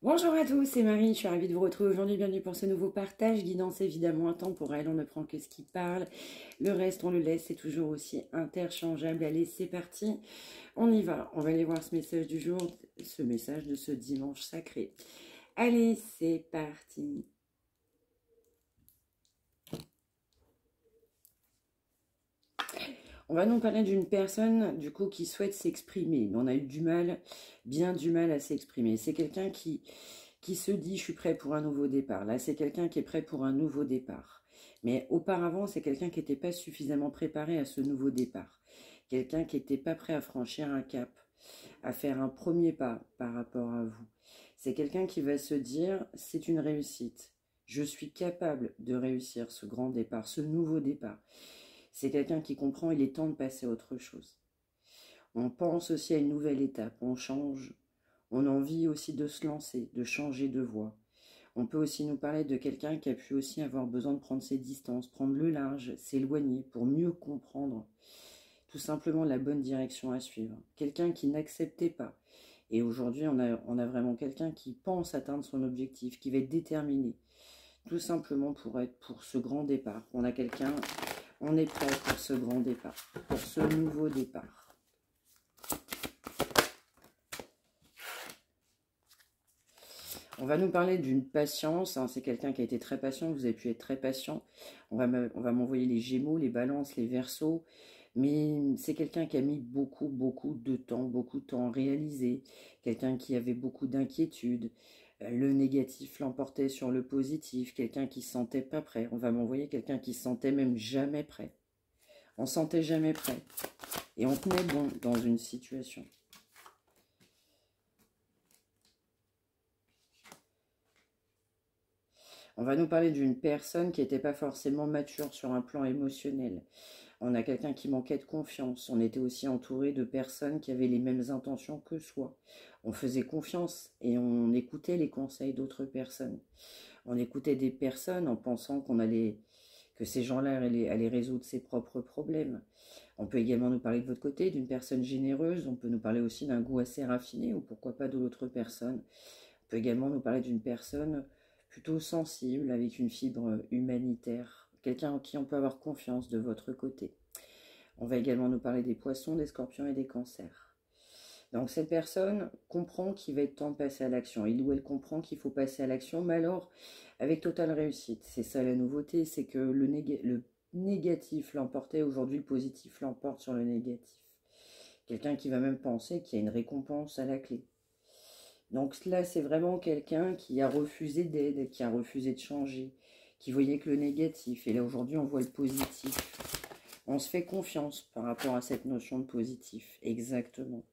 Bonjour à tous, c'est Marie, je suis ravie de vous retrouver aujourd'hui, bienvenue pour ce nouveau partage, guidance évidemment intemporelle, on ne prend que ce qui parle, le reste on le laisse, c'est toujours aussi interchangeable. Allez, c'est parti, on y va, on va aller voir ce message du jour, ce message de ce dimanche sacré. Allez, c'est parti. On va nous parler d'une personne, du coup, qui souhaite s'exprimer, mais on a eu du mal, bien du mal à s'exprimer. C'est quelqu'un qui se dit, je suis prêt pour un nouveau départ. Là, c'est quelqu'un qui est prêt pour un nouveau départ. Mais auparavant, c'est quelqu'un qui n'était pas suffisamment préparé à ce nouveau départ. Quelqu'un qui n'était pas prêt à franchir un cap, à faire un premier pas par rapport à vous. C'est quelqu'un qui va se dire, c'est une réussite. Je suis capable de réussir ce grand départ, ce nouveau départ. C'est quelqu'un qui comprend, il est temps de passer à autre chose. On pense aussi à une nouvelle étape, on change, on a envie aussi de se lancer, de changer de voie. On peut aussi nous parler de quelqu'un qui a pu aussi avoir besoin de prendre ses distances, prendre le large, s'éloigner pour mieux comprendre tout simplement la bonne direction à suivre. Quelqu'un qui n'acceptait pas. Et aujourd'hui, on a vraiment quelqu'un qui pense atteindre son objectif, qui va être déterminé, tout simplement pour être pour ce grand départ. On a quelqu'un, on est prêt pour ce grand départ, pour ce nouveau départ. On va nous parler d'une patience, hein, c'est quelqu'un qui a été très patient, vous avez pu être très patient. On va m'envoyer les Gémeaux, les Balances, les Verseaux, mais c'est quelqu'un qui a mis beaucoup de temps à réaliser, quelqu'un qui avait beaucoup d'inquiétudes. Le négatif l'emportait sur le positif, quelqu'un qui se sentait pas prêt. On va m'envoyer quelqu'un qui se sentait même jamais prêt. On se sentait jamais prêt. Et on tenait bon dans une situation. On va nous parler d'une personne qui n'était pas forcément mature sur un plan émotionnel. On a quelqu'un qui manquait de confiance. On était aussi entouré de personnes qui avaient les mêmes intentions que soi. On faisait confiance et on écoutait les conseils d'autres personnes. On écoutait des personnes en pensant que ces gens-là allaient résoudre ses propres problèmes. On peut également nous parler de votre côté, d'une personne généreuse. On peut nous parler aussi d'un goût assez raffiné ou pourquoi pas de l'autre personne. On peut également nous parler d'une personne plutôt sensible, avec une fibre humanitaire, quelqu'un en qui on peut avoir confiance de votre côté. On va également nous parler des poissons, des scorpions et des cancers. Donc cette personne comprend qu'il va être temps de passer à l'action. Il ou elle comprend qu'il faut passer à l'action, mais alors avec totale réussite. C'est ça la nouveauté, c'est que le négatif l'emportait, aujourd'hui le positif l'emporte sur le négatif. Quelqu'un qui va même penser qu'il y a une récompense à la clé. Donc là, c'est vraiment quelqu'un qui a refusé d'aide, qui a refusé de changer, qui voyait que le négatif. Et là, aujourd'hui, on voit le positif. On se fait confiance par rapport à cette notion de positif. Exactement.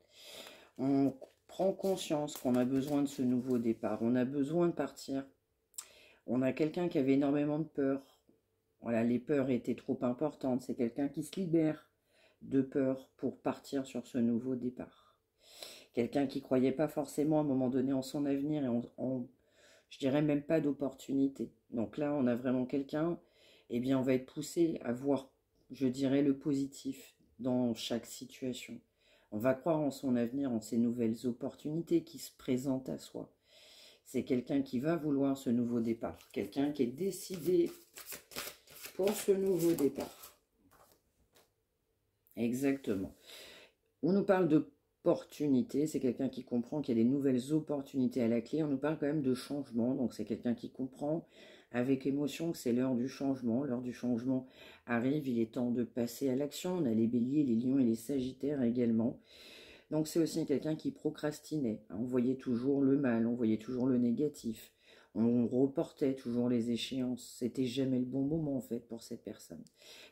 On prend conscience qu'on a besoin de ce nouveau départ. On a besoin de partir. On a quelqu'un qui avait énormément de peur. Voilà, les peurs étaient trop importantes. C'est quelqu'un qui se libère de peur pour partir sur ce nouveau départ. Quelqu'un qui ne croyait pas forcément à un moment donné en son avenir et je dirais même pas d'opportunité. Donc là, on a vraiment quelqu'un, eh bien, on va être poussé à voir, je dirais, le positif dans chaque situation. On va croire en son avenir, en ces nouvelles opportunités qui se présentent à soi. C'est quelqu'un qui va vouloir ce nouveau départ. Quelqu'un qui est décidé pour ce nouveau départ. Exactement. On nous parle d'opportunités, c'est quelqu'un qui comprend qu'il y a des nouvelles opportunités à la clé. On nous parle quand même de changement, donc c'est quelqu'un qui comprend avec émotion que c'est l'heure du changement. L'heure du changement arrive, il est temps de passer à l'action. On a les béliers, les lions et les sagittaires également. Donc c'est aussi quelqu'un qui procrastinait. On voyait toujours le mal, on voyait toujours le négatif. On reportait toujours les échéances. C'était jamais le bon moment en fait pour cette personne.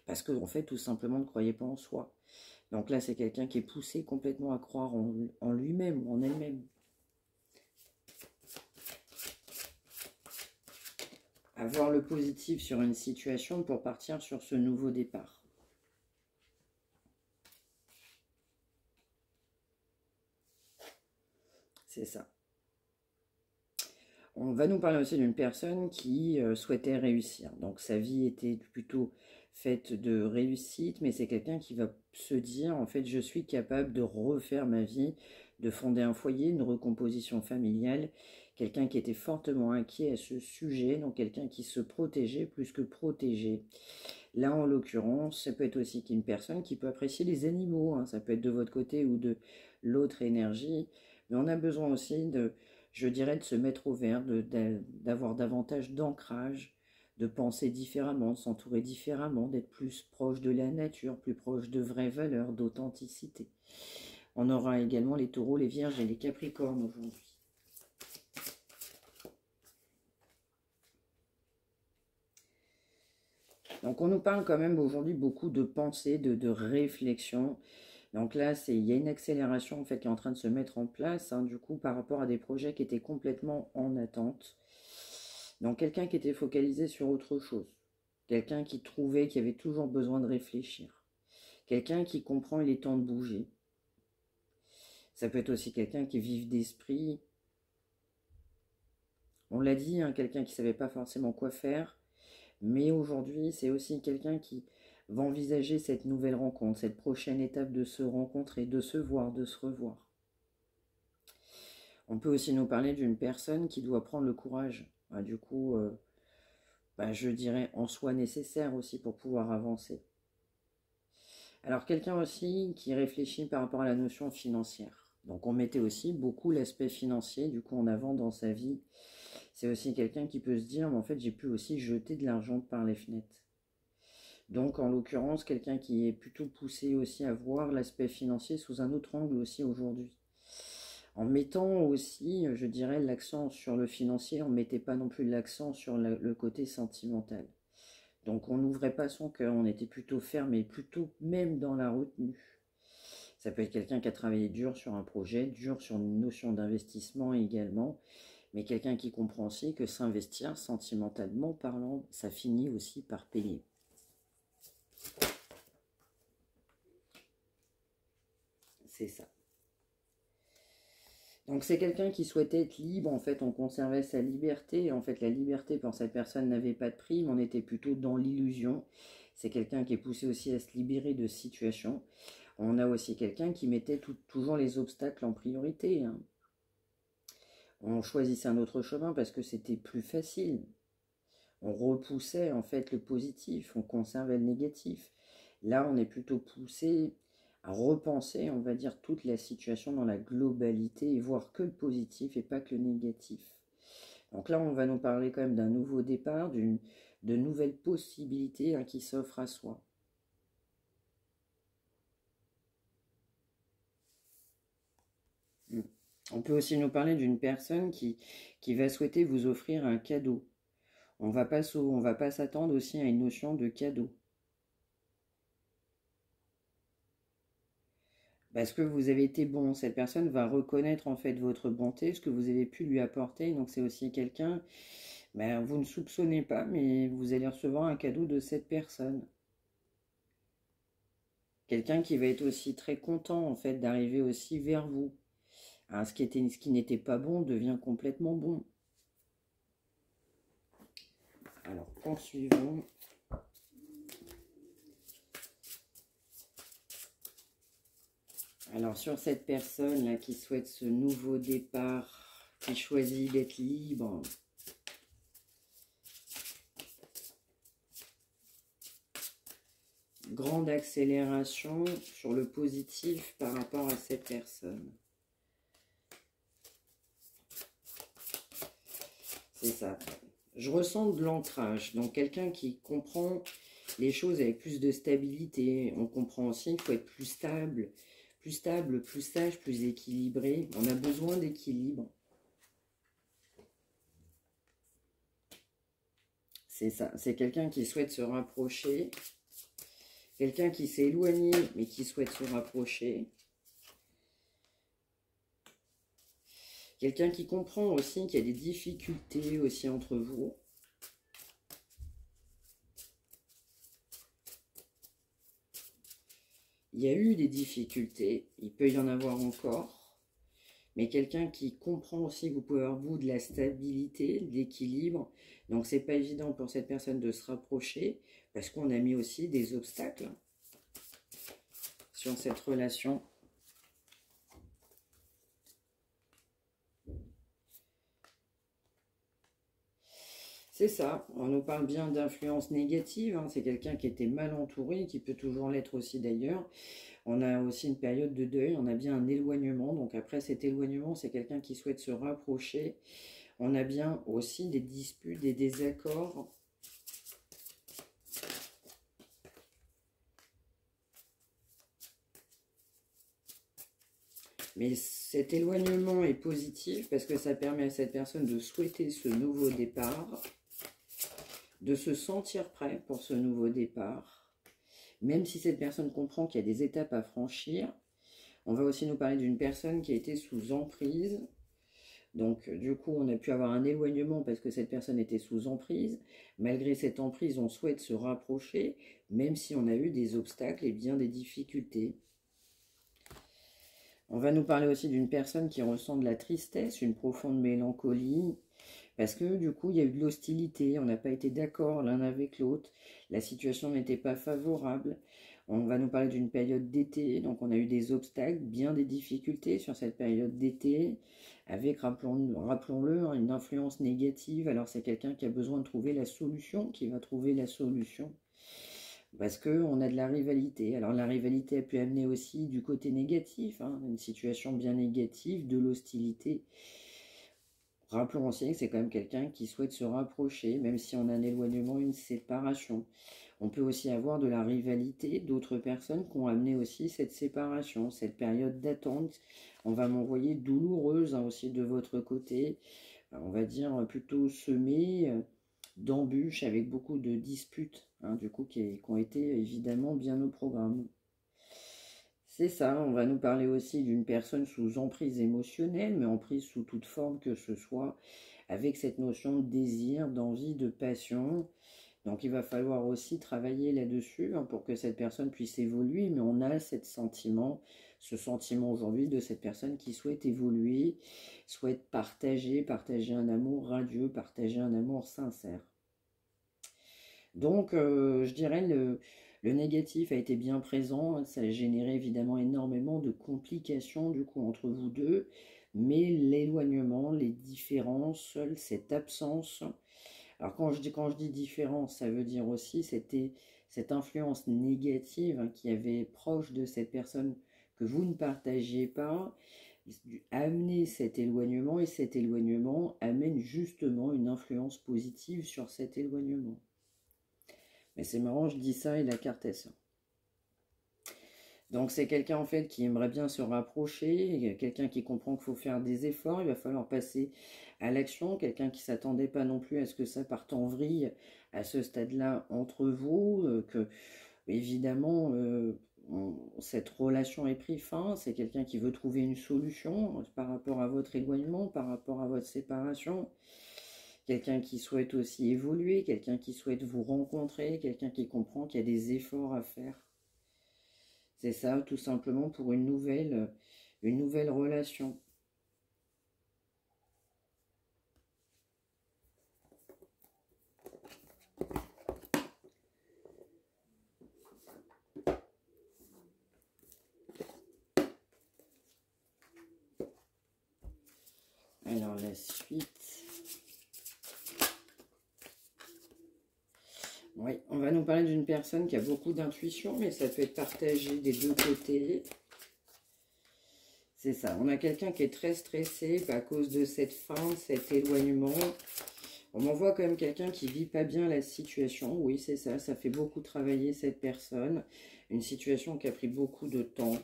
Parce qu'en fait, tout simplement, ne croyait pas en soi. Donc là, c'est quelqu'un qui est poussé complètement à croire en lui-même, en elle-même. À voir le positif sur une situation pour partir sur ce nouveau départ. C'est ça. On va nous parler aussi d'une personne qui souhaitait réussir. Donc sa vie était plutôt faite de réussite, mais c'est quelqu'un qui va se dire, en fait, je suis capable de refaire ma vie, de fonder un foyer, une recomposition familiale, quelqu'un qui était fortement inquiet à ce sujet, donc quelqu'un qui se protégeait plus que protégé. Là, en l'occurrence, ça peut être aussi qu'une personne qui peut apprécier les animaux, hein, ça peut être de votre côté ou de l'autre énergie, mais on a besoin aussi de, je dirais, de se mettre au vert, d'avoir davantage d'ancrage, de penser différemment, de s'entourer différemment, d'être plus proche de la nature, plus proche de vraies valeurs, d'authenticité. On aura également les taureaux, les vierges et les capricornes aujourd'hui. Donc on nous parle quand même aujourd'hui beaucoup de pensée, de réflexion. Donc là, il y a une accélération en fait qui est en train de se mettre en place, hein, du coup, par rapport à des projets qui étaient complètement en attente. Donc quelqu'un qui était focalisé sur autre chose. Quelqu'un qui trouvait qu'il y avait toujours besoin de réfléchir. Quelqu'un qui comprend il est temps de bouger. Ça peut être aussi quelqu'un qui est vif d'esprit. On l'a dit, hein, quelqu'un qui ne savait pas forcément quoi faire. Mais aujourd'hui, c'est aussi quelqu'un qui va envisager cette nouvelle rencontre, cette prochaine étape de se rencontrer, de se voir, de se revoir. On peut aussi nous parler d'une personne qui doit prendre le courage. Du coup, je dirais en soi nécessaire aussi pour pouvoir avancer. Alors quelqu'un aussi qui réfléchit par rapport à la notion financière. Donc on mettait aussi beaucoup l'aspect financier du coup en avant dans sa vie. C'est aussi quelqu'un qui peut se dire, mais en fait j'ai pu aussi jeter de l'argent par les fenêtres. Donc en l'occurrence quelqu'un qui est plutôt poussé aussi à voir l'aspect financier sous un autre angle aussi aujourd'hui. En mettant aussi, je dirais, l'accent sur le financier, on ne mettait pas non plus l'accent sur le côté sentimental. Donc on n'ouvrait pas son cœur, on était plutôt fermé, plutôt même dans la retenue. Ça peut être quelqu'un qui a travaillé dur sur un projet, dur sur une notion d'investissement également, mais quelqu'un qui comprend aussi que s'investir sentimentalement parlant, ça finit aussi par payer. C'est ça. Donc c'est quelqu'un qui souhaitait être libre, en fait on conservait sa liberté, en fait la liberté pour cette personne n'avait pas de prix, mais on était plutôt dans l'illusion. C'est quelqu'un qui est poussé aussi à se libérer de situations. On a aussi quelqu'un qui mettait toujours les obstacles en priorité. Hein. On choisissait un autre chemin parce que c'était plus facile. On repoussait en fait le positif, on conservait le négatif. Là on est plutôt poussé à repenser, on va dire, toute la situation dans la globalité et voir que le positif et pas que le négatif. Donc là, on va nous parler quand même d'un nouveau départ, de nouvelles possibilités qui s'offrent à soi. On peut aussi nous parler d'une personne qui va souhaiter vous offrir un cadeau. On va pas s'attendre aussi à une notion de cadeau. Parce que vous avez été bon, cette personne va reconnaître en fait votre bonté, ce que vous avez pu lui apporter. Donc c'est aussi quelqu'un, vous ne soupçonnez pas, mais vous allez recevoir un cadeau de cette personne. Quelqu'un qui va être aussi très content en fait d'arriver aussi vers vous. Alors, ce qui n'était pas bon devient complètement bon. Alors poursuivons. Alors sur cette personne là qui souhaite ce nouveau départ, qui choisit d'être libre, grande accélération sur le positif par rapport à cette personne. C'est ça. Je ressens de l'ancrage. Donc quelqu'un qui comprend les choses avec plus de stabilité. On comprend aussi qu'il faut être plus stable, plus sage, plus équilibré. On a besoin d'équilibre. C'est ça. C'est quelqu'un qui souhaite se rapprocher. Quelqu'un qui s'est éloigné, mais qui souhaite se rapprocher. Quelqu'un qui comprend aussi qu'il y a des difficultés aussi entre vous. Il y a eu des difficultés, il peut y en avoir encore, mais quelqu'un qui comprend aussi que vous pouvez avoir, vous, de la stabilité, de l'équilibre. Donc, c'est pas évident pour cette personne de se rapprocher, parce qu'on a mis aussi des obstacles sur cette relation. C'est ça, on nous parle bien d'influence négative, hein. C'est quelqu'un qui était mal entouré, qui peut toujours l'être aussi d'ailleurs. On a aussi une période de deuil, on a bien un éloignement, donc après cet éloignement, c'est quelqu'un qui souhaite se rapprocher. On a bien aussi des disputes, des désaccords. Mais cet éloignement est positif parce que ça permet à cette personne de souhaiter ce nouveau départ, de se sentir prêt pour ce nouveau départ. Même si cette personne comprend qu'il y a des étapes à franchir, on va aussi nous parler d'une personne qui a été sous emprise. Donc, du coup, on a pu avoir un éloignement parce que cette personne était sous emprise. Malgré cette emprise, on souhaite se rapprocher, même si on a eu des obstacles et bien des difficultés. On va nous parler aussi d'une personne qui ressent de la tristesse, une profonde mélancolie, parce que du coup, il y a eu de l'hostilité, on n'a pas été d'accord l'un avec l'autre, la situation n'était pas favorable. On va nous parler d'une période d'été, donc on a eu des obstacles, bien des difficultés sur cette période d'été, avec, rappelons-le, une influence négative. Alors c'est quelqu'un qui a besoin de trouver la solution, qui va trouver la solution. Parce qu'on a de la rivalité. Alors la rivalité a pu amener aussi du côté négatif, hein, une situation bien négative, de l'hostilité. Rappelons aussi que c'est quand même quelqu'un qui souhaite se rapprocher, même si on a un éloignement, une séparation. On peut aussi avoir de la rivalité d'autres personnes qui ont amené aussi cette séparation, cette période d'attente. On va m'envoyer douloureuse, hein, aussi de votre côté. On va dire plutôt semée d'embûches avec beaucoup de disputes, hein, du coup, qui ont été évidemment bien au programme. C'est ça, on va nous parler aussi d'une personne sous emprise émotionnelle, mais emprise sous toute forme que ce soit, avec cette notion de désir, d'envie, de passion. Donc il va falloir aussi travailler là-dessus, hein, pour que cette personne puisse évoluer, mais on a ce sentiment aujourd'hui de cette personne qui souhaite évoluer, souhaite partager un amour radieux, partager un amour sincère. Donc je dirais le négatif a été bien présent, ça a généré évidemment énormément de complications du coup entre vous deux, mais l'éloignement, les différences, seule cette absence. Alors quand je dis différence, ça veut dire aussi c'était cette influence négative, hein, qui avait proche de cette personne que vous ne partagiez pas, amener cet éloignement, et cet éloignement amène justement une influence positive sur cet éloignement. Mais c'est marrant, je dis ça et la carte est ça. Donc c'est quelqu'un en fait qui aimerait bien se rapprocher, quelqu'un qui comprend qu'il faut faire des efforts, il va falloir passer à l'action, quelqu'un qui ne s'attendait pas non plus à ce que ça parte en vrille à ce stade-là entre vous, que évidemment cette relation ait pris fin, c'est quelqu'un qui veut trouver une solution par rapport à votre éloignement, par rapport à votre séparation. Quelqu'un qui souhaite aussi évoluer, quelqu'un qui souhaite vous rencontrer, quelqu'un qui comprend qu'il y a des efforts à faire. C'est ça, tout simplement pour une nouvelle relation. Alors la suite. Oui, on va nous parler d'une personne qui a beaucoup d'intuition, mais ça peut être partagé des deux côtés. C'est ça, on a quelqu'un qui est très stressé à cause de cette fin, cet éloignement. On m'envoie quand même quelqu'un qui vit pas bien la situation. Oui, c'est ça, ça fait beaucoup travailler cette personne. Une situation qui a pris beaucoup de temps.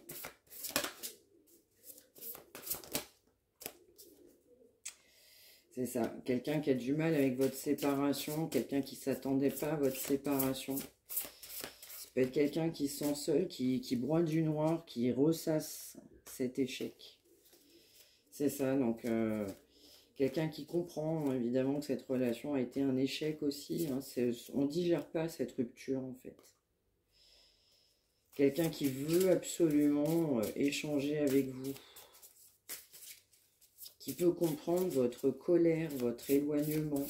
C'est ça, quelqu'un qui a du mal avec votre séparation, quelqu'un qui ne s'attendait pas à votre séparation. Ça peut être quelqu'un qui se sent seul, qui broie du noir, qui ressasse cet échec. C'est ça, donc quelqu'un qui comprend évidemment que cette relation a été un échec aussi. Hein, on ne digère pas cette rupture en fait. Quelqu'un qui veut absolument échanger avec vous. Qui peut comprendre votre colère, votre éloignement.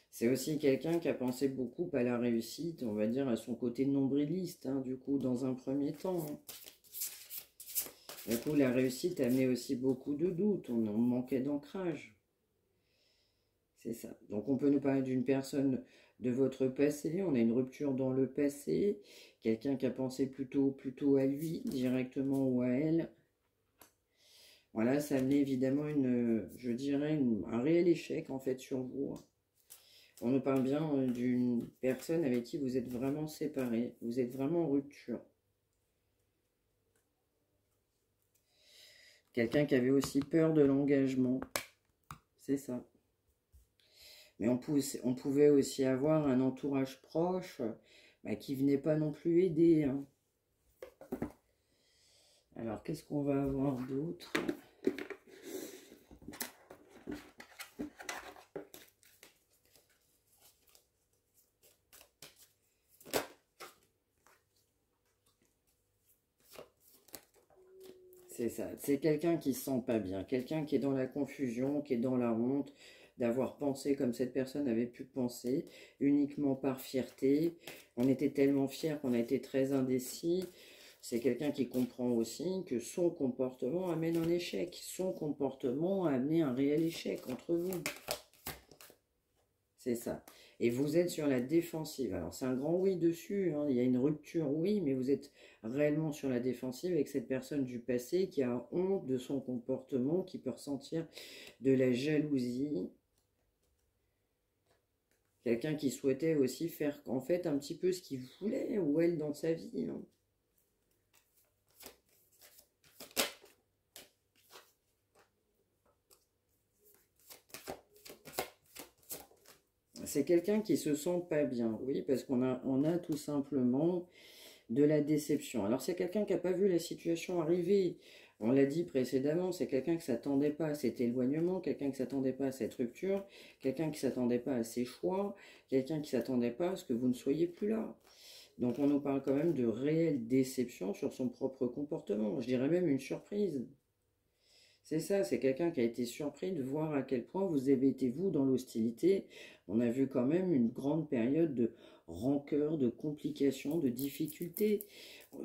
C'est aussi quelqu'un qui a pensé beaucoup à la réussite, on va dire à son côté nombriliste, hein, du coup, dans un premier temps. Hein. Du coup, la réussite amenait aussi beaucoup de doutes, on en manquait d'ancrage. C'est ça. Donc on peut nous parler d'une personne de votre passé, on a une rupture dans le passé, quelqu'un qui a pensé plutôt à lui, directement ou à elle. Voilà, ça amenait évidemment je dirais, un réel échec en fait sur vous. On nous parle bien d'une personne avec qui vous êtes vraiment séparés, vous êtes vraiment en rupture. Quelqu'un qui avait aussi peur de l'engagement, c'est ça. Mais on pouvait aussi avoir un entourage proche qui venait pas non plus aider. Hein. Alors, qu'est-ce qu'on va avoir d'autre? C'est ça, c'est quelqu'un qui se sent pas bien, quelqu'un qui est dans la confusion, qui est dans la honte d'avoir pensé comme cette personne avait pu penser, uniquement par fierté. On était tellement fiers qu'on a été très indécis. C'est quelqu'un qui comprend aussi que son comportement amène un échec. Son comportement a amené un réel échec entre vous. C'est ça. Et vous êtes sur la défensive. Alors, c'est un grand oui dessus. Hein. Il y a une rupture, oui, mais vous êtes réellement sur la défensive avec cette personne du passé qui a honte de son comportement, qui peut ressentir de la jalousie. Quelqu'un qui souhaitait aussi faire, en fait, un petit peu ce qu'il voulait, ou elle, dans sa vie. Hein. C'est quelqu'un qui se sent pas bien, oui, parce on a tout simplement de la déception. Alors c'est quelqu'un qui n'a pas vu la situation arriver. On l'a dit précédemment, c'est quelqu'un qui ne s'attendait pas à cet éloignement, quelqu'un qui ne s'attendait pas à cette rupture, quelqu'un qui ne s'attendait pas à ses choix, quelqu'un qui ne s'attendait pas à ce que vous ne soyez plus là. Donc on nous parle quand même de réelle déception sur son propre comportement. Je dirais même une surprise. C'est ça, c'est quelqu'un qui a été surpris de voir à quel point vous avez été, vous, dans l'hostilité. On a vu quand même une grande période de rancœur, de complications, de difficultés.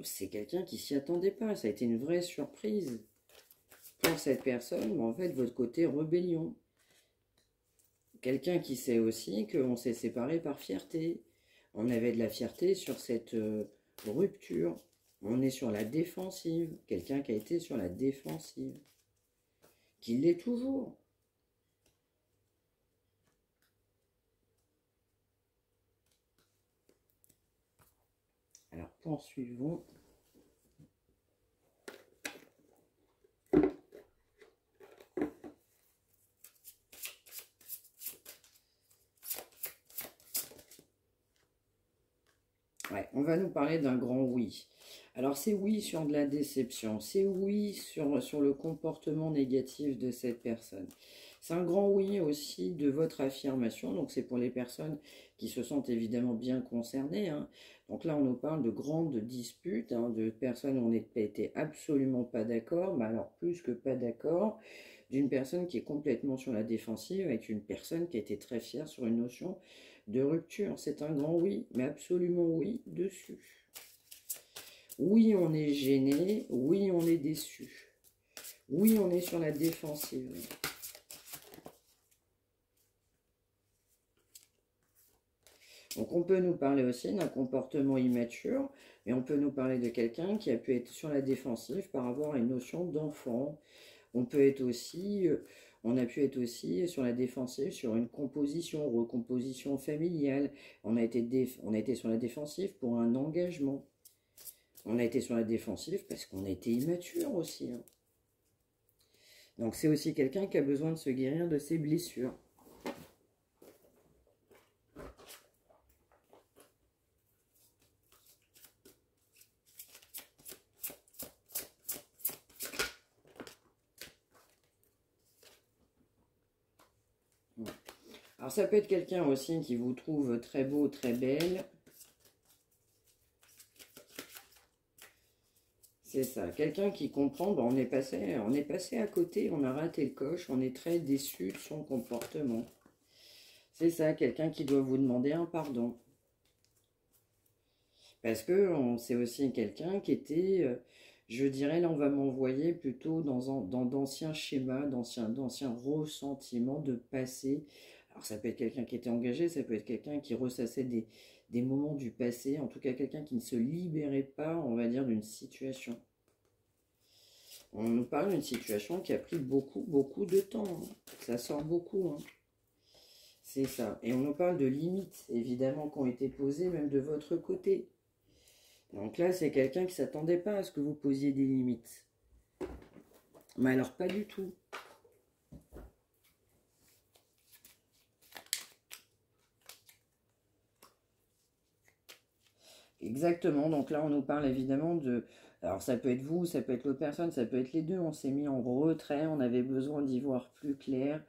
C'est quelqu'un qui s'y attendait pas, ça a été une vraie surprise pour cette personne, mais en fait, votre côté rébellion. Quelqu'un qui sait aussi qu'on s'est séparé par fierté. On avait de la fierté sur cette rupture. On est sur la défensive. Quelqu'un qui a été sur la défensive. Qui l'est toujours. Alors, poursuivons. Ouais, on va nous parler d'un grand oui. Alors, c'est oui sur de la déception. C'est oui sur le comportement négatif de cette personne. C'est un grand oui aussi de votre affirmation. Donc, c'est pour les personnes qui se sentent évidemment bien concernées. Hein. Donc là, on nous parle de grandes disputes, hein, de personnes où on n'était absolument pas d'accord, mais alors plus que pas d'accord, d'une personne qui est complètement sur la défensive, avec une personne qui a été très fière sur une notion de rupture. C'est un grand oui, mais absolument oui dessus. Oui, on est gêné. Oui, on est déçu. Oui, on est sur la défensive. Donc, on peut nous parler aussi d'un comportement immature, mais on peut nous parler de quelqu'un qui a pu être sur la défensive par rapport à une notion d'enfant. On peut être aussi, on a pu être aussi sur la défensive sur une composition, recomposition familiale. On a été sur la défensive pour un engagement. On a été sur la défensive parce qu'on a été immature aussi. Hein. Donc c'est aussi quelqu'un qui a besoin de se guérir de ses blessures. Alors ça peut être quelqu'un aussi qui vous trouve très beau, très belle. C'est ça, quelqu'un qui comprend, ben on est passé à côté, on a raté le coche, on est très déçu de son comportement. C'est ça, quelqu'un qui doit vous demander un pardon. Parce que c'est aussi quelqu'un qui était Je dirais, là, on va m'envoyer plutôt dans d'anciens schémas, d'anciens ressentiments de passé. Alors, ça peut être quelqu'un qui était engagé, ça peut être quelqu'un qui ressassait des moments du passé, en tout cas quelqu'un qui ne se libérait pas, on va dire, d'une situation. On nous parle d'une situation qui a pris beaucoup, beaucoup de temps, hein. Ça sort beaucoup, hein. C'est ça. Et on nous parle de limites, évidemment, qui ont été posées, même de votre côté. Donc là, c'est quelqu'un qui ne s'attendait pas à ce que vous posiez des limites. Mais alors, pas du tout. Exactement. Donc là, on nous parle évidemment de... Alors, ça peut être vous, ça peut être l'autre personne, ça peut être les deux. On s'est mis en retrait, on avait besoin d'y voir plus clair.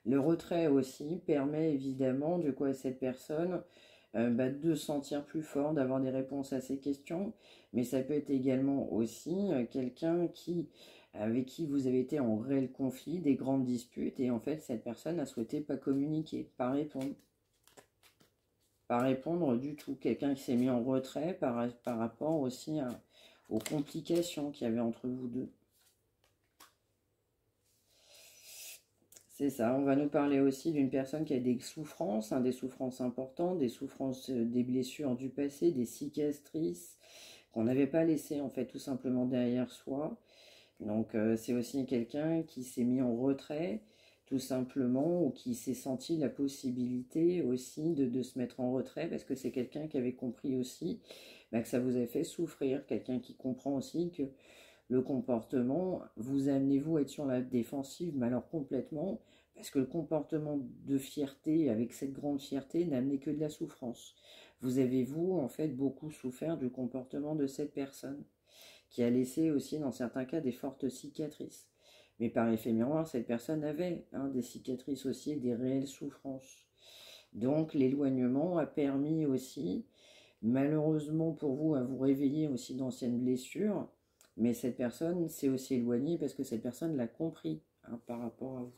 Le retrait aussi permet évidemment, du coup, à cette personne de se sentir plus fort, d'avoir des réponses à ses questions. Mais ça peut être également aussi quelqu'un avec qui vous avez été en réel conflit, des grandes disputes, et en fait, cette personne a souhaité pas communiquer, pas répondre. Pas répondre du tout. Quelqu'un qui s'est mis en retrait par rapport aussi aux complications qu'il y avait entre vous deux. C'est ça, on va nous parler aussi d'une personne qui a des souffrances, hein, des souffrances importantes, des souffrances, des blessures du passé, des cicatrices qu'on n'avait pas laissées en fait tout simplement derrière soi. Donc c'est aussi quelqu'un qui s'est mis en retrait tout simplement ou qui s'est senti la possibilité aussi de se mettre en retrait parce que c'est quelqu'un qui avait compris aussi que ça vous avait fait souffrir, quelqu'un qui comprend aussi que le comportement, vous amenez-vous à être sur la défensive, mais alors complètement, parce que le comportement de fierté, avec cette grande fierté, n'a amené que de la souffrance. Vous avez, vous, en fait, beaucoup souffert du comportement de cette personne, qui a laissé aussi, dans certains cas, des fortes cicatrices. Mais par effet miroir, cette personne avait des cicatrices aussi et des réelles souffrances. Donc l'éloignement a permis aussi, malheureusement pour vous, à vous réveiller aussi d'anciennes blessures, mais cette personne s'est aussi éloignée parce que cette personne l'a compris par rapport à vous.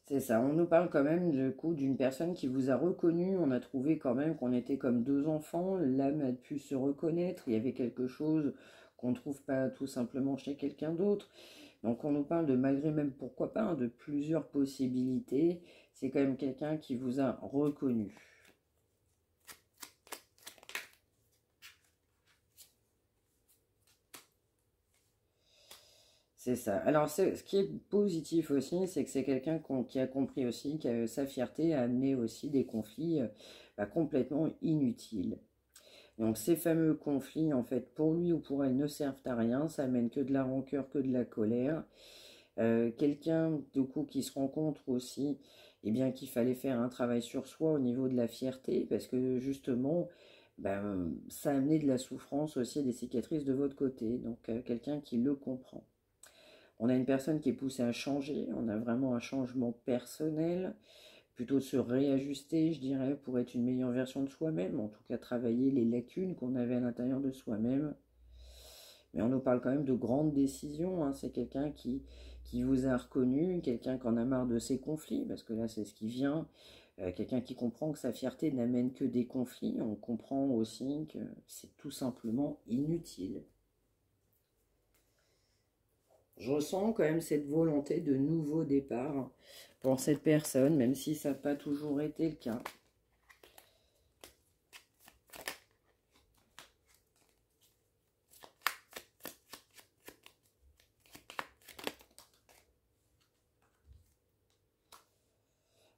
C'est ça, on nous parle quand même du coup d'une personne qui vous a reconnu, on a trouvé quand même qu'on était comme deux enfants, l'âme a pu se reconnaître, il y avait quelque chose qu'on ne trouve pas tout simplement chez quelqu'un d'autre. Donc on nous parle de, malgré même pourquoi pas, de plusieurs possibilités, c'est quand même quelqu'un qui vous a reconnu. C'est ça. Alors, ce qui est positif aussi, c'est que c'est quelqu'un qui a compris aussi que sa fierté a amené aussi des conflits complètement inutiles. Donc, ces fameux conflits, en fait, pour lui ou pour elle, ne servent à rien. Ça amène que de la rancœur, que de la colère. Quelqu'un, du coup, qui se rend compte aussi, eh bien, qu'il fallait faire un travail sur soi au niveau de la fierté, parce que justement, ça a amené de la souffrance aussi, des cicatrices de votre côté. Donc, quelqu'un qui le comprend. On a une personne qui est poussée à changer, on a vraiment un changement personnel, plutôt se réajuster, je dirais, pour être une meilleure version de soi-même, en tout cas travailler les lacunes qu'on avait à l'intérieur de soi-même. Mais on nous parle quand même de grandes décisions, hein. C'est quelqu'un qui vous a reconnu, quelqu'un qui en a marre de ses conflits, parce que là c'est ce qui vient, quelqu'un qui comprend que sa fierté n'amène que des conflits, on comprend aussi que c'est tout simplement inutile. Je ressens quand même cette volonté de nouveau départ pour cette personne, même si ça n'a pas toujours été le cas.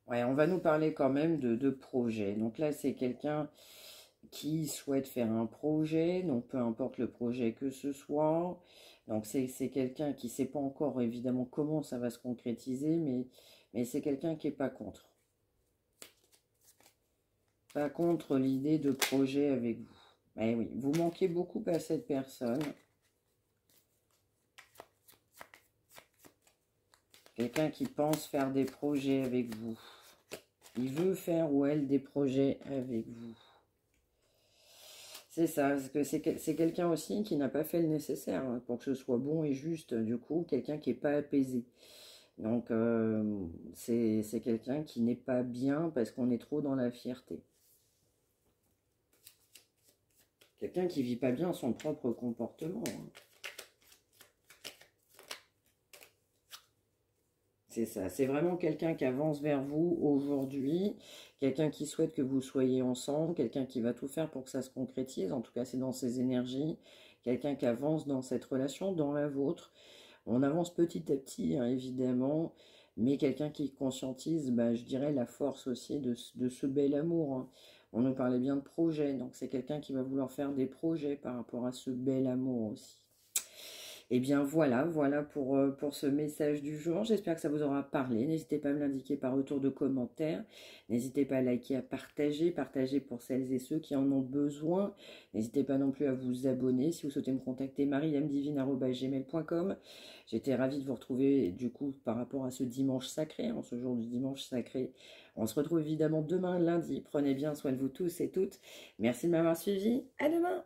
Ouais, on va nous parler quand même de projet. Donc là, c'est quelqu'un qui souhaite faire un projet, donc peu importe le projet que ce soit. Donc c'est quelqu'un qui ne sait pas encore évidemment comment ça va se concrétiser, mais c'est quelqu'un qui n'est pas contre. Pas contre l'idée de projet avec vous. Mais oui, vous manquez beaucoup à cette personne. Quelqu'un qui pense faire des projets avec vous. Il veut faire ou elle des projets avec vous. C'est ça, parce que c'est quelqu'un aussi qui n'a pas fait le nécessaire hein, pour que ce soit bon et juste, du coup, quelqu'un qui n'est pas apaisé. Donc, c'est quelqu'un qui n'est pas bien parce qu'on est trop dans la fierté. Quelqu'un qui vit pas bien son propre comportement, hein. C'est ça, c'est vraiment quelqu'un qui avance vers vous aujourd'hui, quelqu'un qui souhaite que vous soyez ensemble, quelqu'un qui va tout faire pour que ça se concrétise, en tout cas c'est dans ses énergies, quelqu'un qui avance dans cette relation, dans la vôtre. On avance petit à petit, hein, évidemment, mais quelqu'un qui conscientise, bah, je dirais, la force aussi de ce bel amour, hein. On nous parlait bien de projet, donc c'est quelqu'un qui va vouloir faire des projets par rapport à ce bel amour aussi. Et bien voilà, voilà pour ce message du jour. J'espère que ça vous aura parlé. N'hésitez pas à me l'indiquer par retour de commentaire. N'hésitez pas à liker, à partager. Partager pour celles et ceux qui en ont besoin. N'hésitez pas non plus à vous abonner. Si vous souhaitez me contacter, mariamdivine@gmail.com. J'étais ravie de vous retrouver du coup par rapport à ce dimanche sacré, en ce jour du dimanche sacré. On se retrouve évidemment demain lundi. Prenez bien soin de vous tous et toutes. Merci de m'avoir suivi. À demain.